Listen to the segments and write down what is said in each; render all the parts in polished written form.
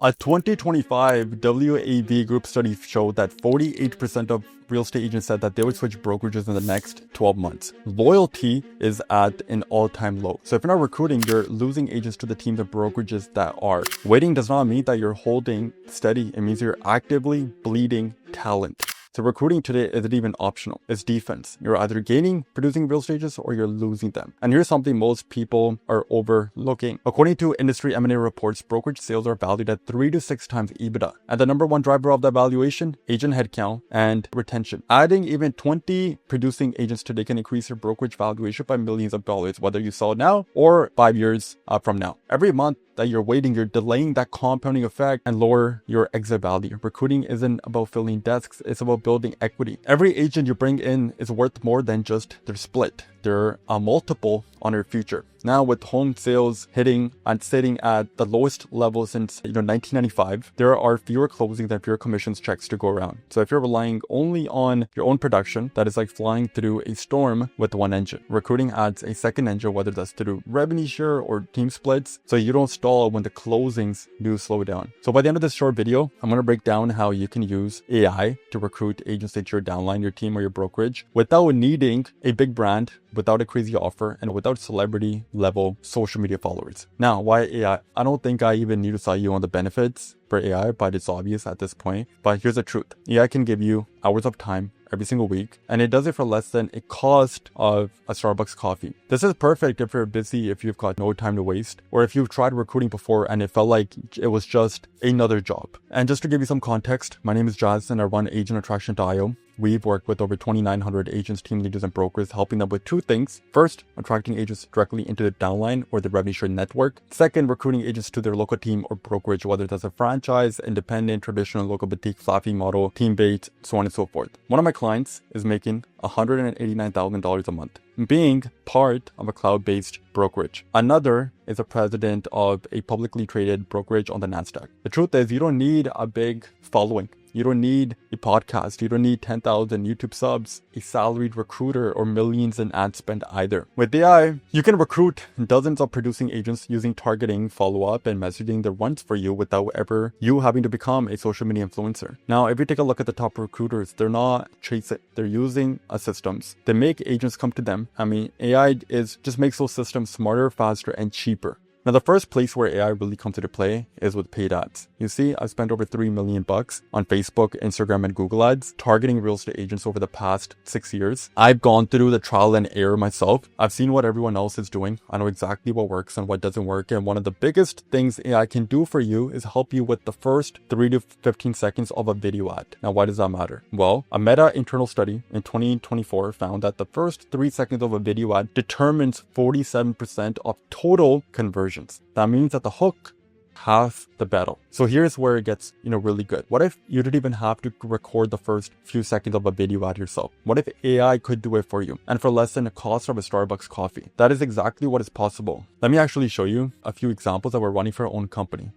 A 2025 WAV group study showed that 48% of real estate agents said that they would switch brokerages in the next 12 months. Loyalty is at an all-time low. So if you're not recruiting, you're losing agents to the teams of brokerages that are. Waiting does not mean that you're holding steady. It means you're actively bleeding talent. So recruiting today isn't even optional. It's defense. You're either gaining producing real estate agents or you're losing them. And here's something most people are overlooking. According to industry M&A reports, brokerage sales are valued at 3 to 6 times EBITDA. And the number one driver of that valuation, agent headcount and retention. Adding even 20 producing agents today can increase your brokerage valuation by millions of dollars, whether you sell now or 5 years from now. Every month that you're waiting, you're delaying that compounding effect and lower your exit value. Recruiting isn't about filling desks, it's about building equity. Every agent you bring in is worth more than just their split. They're a multiple on your future. Now with home sales hitting and sitting at the lowest level since 1995, there are fewer closings and fewer commissions checks to go around. So if you're relying only on your own production, that is like flying through a storm with one engine. Recruiting adds a second engine, whether that's through revenue share or team splits, so you don't stall when the closings do slow down. So by the end of this short video, I'm going to break down how you can use AI to recruit agents into your downline, your team, or your brokerage without needing a big brand, without a crazy offer, and without celebrity level social media followers. Now, why AI? I don't think I even need to sell you on the benefits for AI, but it's obvious at this point. But here's the truth. AI can give you hours of time every single week, and it does it for less than a cost of a Starbucks coffee. This is perfect if you're busy, if you've got no time to waste, or if you've tried recruiting before and it felt like it was just another job. And just to give you some context, my name is Jazz and I run agentattraction.io. We've worked with over 2,900 agents, team leaders, and brokers, helping them with two things. First, attracting agents directly into the downline or the revenue share network. Second, recruiting agents to their local team or brokerage, whether that's a franchise, independent, traditional, local boutique, fluffy model, team-based, so on and so forth. One of my clients is making $189,000 a month, being part of a cloud-based brokerage. Another is a president of a publicly traded brokerage on the NASDAQ. The truth is, you don't need a big following. You don't need a podcast. You don't need 10,000 YouTube subs, a salaried recruiter, or millions in ad spend either. With AI, you can recruit dozens of producing agents using targeting, follow-up, and messaging that runs for you without ever you having to become a social media influencer. Now, if you take a look at the top recruiters, they're not chasing. They're using systems. They make agents come to them. I mean, AI just makes those systems smarter, faster, and cheaper. Now, the first place where AI really comes into play is with paid ads. You see, I've spent over $3 million on Facebook, Instagram, and Google ads targeting real estate agents over the past 6 years. I've gone through the trial and error myself. I've seen what everyone else is doing. I know exactly what works and what doesn't work. And one of the biggest things AI can do for you is help you with the first 3 to 15 seconds of a video ad. Now, why does that matter? Well, a Meta internal study in 2024 found that the first 3 seconds of a video ad determines 47% of total conversions. That means that the hook half the battle. So here's where it gets, really good. What if you didn't even have to record the first few seconds of a video ad yourself? What if AI could do it for you and for less than the cost of a Starbucks coffee? That is exactly what is possible. Let me actually show you a few examples that we're running for our own company.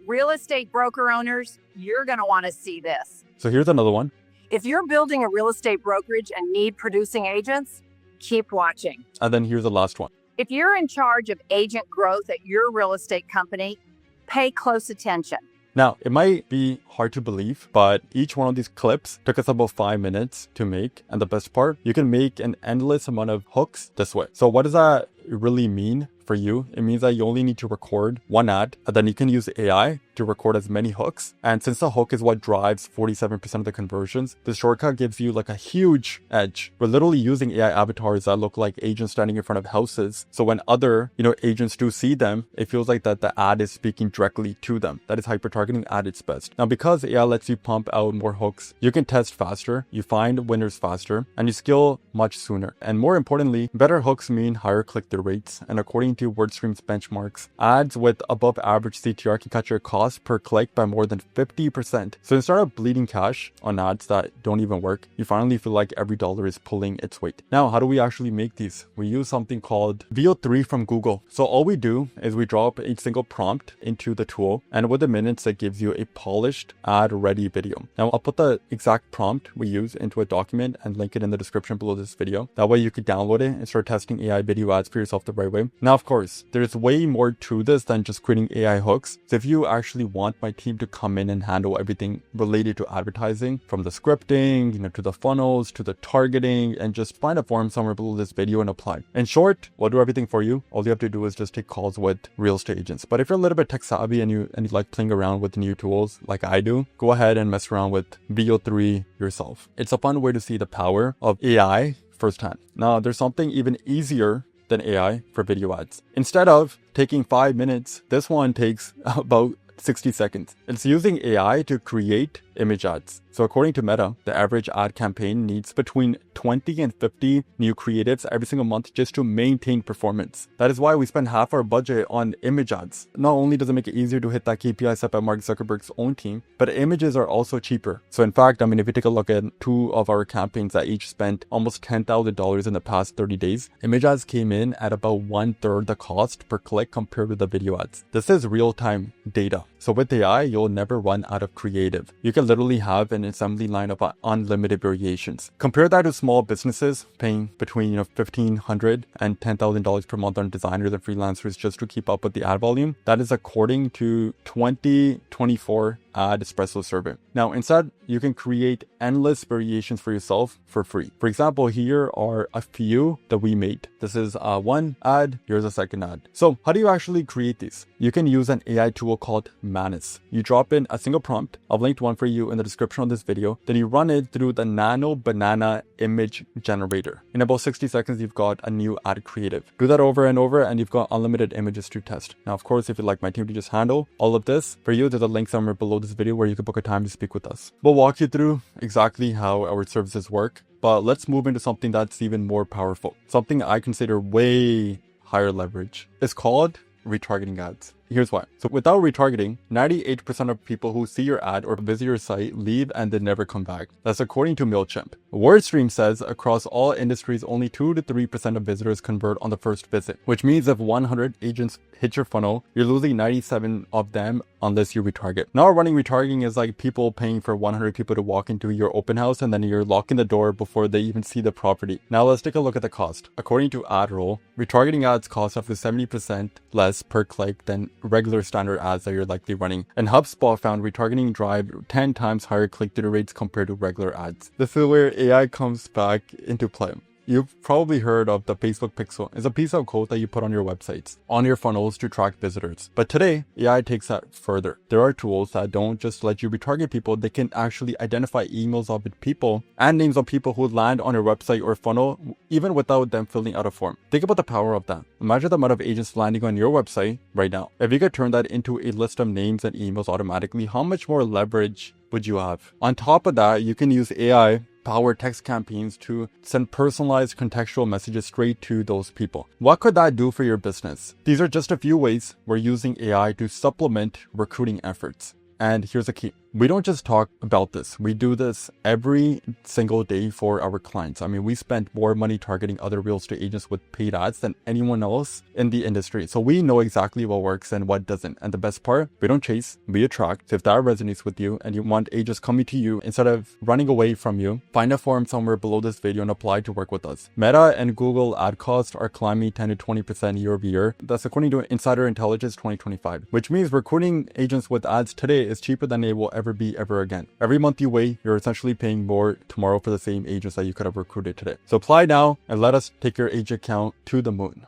Real estate broker owners, you're going to want to see this. So here's another one. If you're building a real estate brokerage and need producing agents, keep watching. And then here's the last one. If you're in charge of agent growth at your real estate company, pay close attention. Now, it might be hard to believe, but each one of these clips took us about 5 minutes to make. And the best part, you can make an endless amount of hooks this way. So what does that really mean for you? It means that you only need to record one ad, and then you can use AI to record as many hooks. And since the hook is what drives 47% of the conversions, this shortcut gives you like a huge edge. We're literally using AI avatars that look like agents standing in front of houses. So when other, agents do see them, it feels like that the ad is speaking directly to them. That is hyper-targeting at its best. Now, because AI lets you pump out more hooks, you can test faster, you find winners faster, and you scale much sooner. And more importantly, better hooks mean higher click-through rates. And according to WordStream's benchmarks, ads with above average CTR can cut your cost per click by more than 50%. So instead of bleeding cash on ads that don't even work, you finally feel like every dollar is pulling its weight. Now, how do we actually make these? We use something called VO3 from Google. So all we do is we drop a single prompt into the tool, and within minutes, it gives you a polished ad-ready video. Now, I'll put the exact prompt we use into a document and link it in the description below this video. That way you could download it and start testing AI video ads for yourself yourself the right way. Now, of course, there's way more to this than just creating AI hooks. So if you actually want my team to come in and handle everything related to advertising, from the scripting, to the funnels, to the targeting, and just find a form somewhere below this video and apply. In short, we'll do everything for you. All you have to do is just take calls with real estate agents. But if you're a little bit tech savvy and you like playing around with new tools like I do, go ahead and mess around with VO3 yourself. It's a fun way to see the power of AI firsthand. Now, there's something even easier than AI for video ads. Instead of taking 5 minutes, this one takes about 60 seconds. It's using AI to create image ads. So according to Meta, the average ad campaign needs between 20 and 50 new creatives every single month just to maintain performance. That is why we spend half our budget on image ads. Not only does it make it easier to hit that KPI set by Mark Zuckerberg's own team, but images are also cheaper. So in fact, if you take a look at 2 of our campaigns that each spent almost $10,000 in the past 30 days, image ads came in at about 1/3 the cost per click compared to the video ads. This is real-time data. So with AI, you'll never run out of creative. You can literally have an assembly line of unlimited variations. Compare that to small businesses paying between $1,500 and $10,000 per month on designers and freelancers just to keep up with the ad volume. That is according to 2024 Ad Espresso survey. Now, instead, you can create endless variations for yourself for free. For example, here are a few that we made. This is one ad, here's a second ad. So how do you actually create these? You can use an AI tool called Manus. You drop in a single prompt. I've linked one for you in the description of this video. Then you run it through the Nano Banana image generator. In about 60 seconds, you've got a new ad creative. Do that over and over and you've got unlimited images to test. Now, of course, if you'd like my team to just handle all of this for you, there's a link somewhere below this video where you can book a time to speak with us. We'll walk you through exactly how our services work, but let's move into something that's even more powerful. Something I consider way higher leverage. It's called retargeting ads. Here's why. So without retargeting, 98% of people who see your ad or visit your site leave and they never come back. That's according to MailChimp. WordStream says across all industries, only 2 to 3% of visitors convert on the first visit, which means if 100 agents hit your funnel, you're losing 97 of them unless you retarget. Now, running retargeting is like people paying for 100 people to walk into your open house and then you're locking the door before they even see the property. Now, let's take a look at the cost. According to AdRoll, retargeting ads cost up to 70% less per click than regular standard ads that you're likely running. And HubSpot found retargeting drive 10 times higher click-through rates compared to regular ads. This is where AI comes back into play. You've probably heard of the Facebook Pixel. It's a piece of code that you put on your websites, on your funnels to track visitors. But today, AI takes that further. There are tools that don't just let you retarget people, they can actually identify emails of people and names of people who land on your website or funnel, even without them filling out a form. Think about the power of that. Imagine the amount of agents landing on your website right now. If you could turn that into a list of names and emails automatically, how much more leverage would you have? On top of that, you can use AI power text campaigns to send personalized contextual messages straight to those people. What could that do for your business? These are just a few ways we're using AI to supplement recruiting efforts. And here's the key. We don't just talk about this. We do this every single day for our clients. We spend more money targeting other real estate agents with paid ads than anyone else in the industry. So we know exactly what works and what doesn't. And the best part, we don't chase, we attract. So if that resonates with you and you want agents coming to you instead of running away from you, find a form somewhere below this video and apply to work with us. Meta and Google ad costs are climbing 10 to 20% year over year. That's according to Insider Intelligence 2025, which means recruiting agents with ads today is cheaper than they will ever be ever again. Every month you wait, you're essentially paying more tomorrow for the same agents that you could have recruited today. So apply now and let us take your agent count to the moon.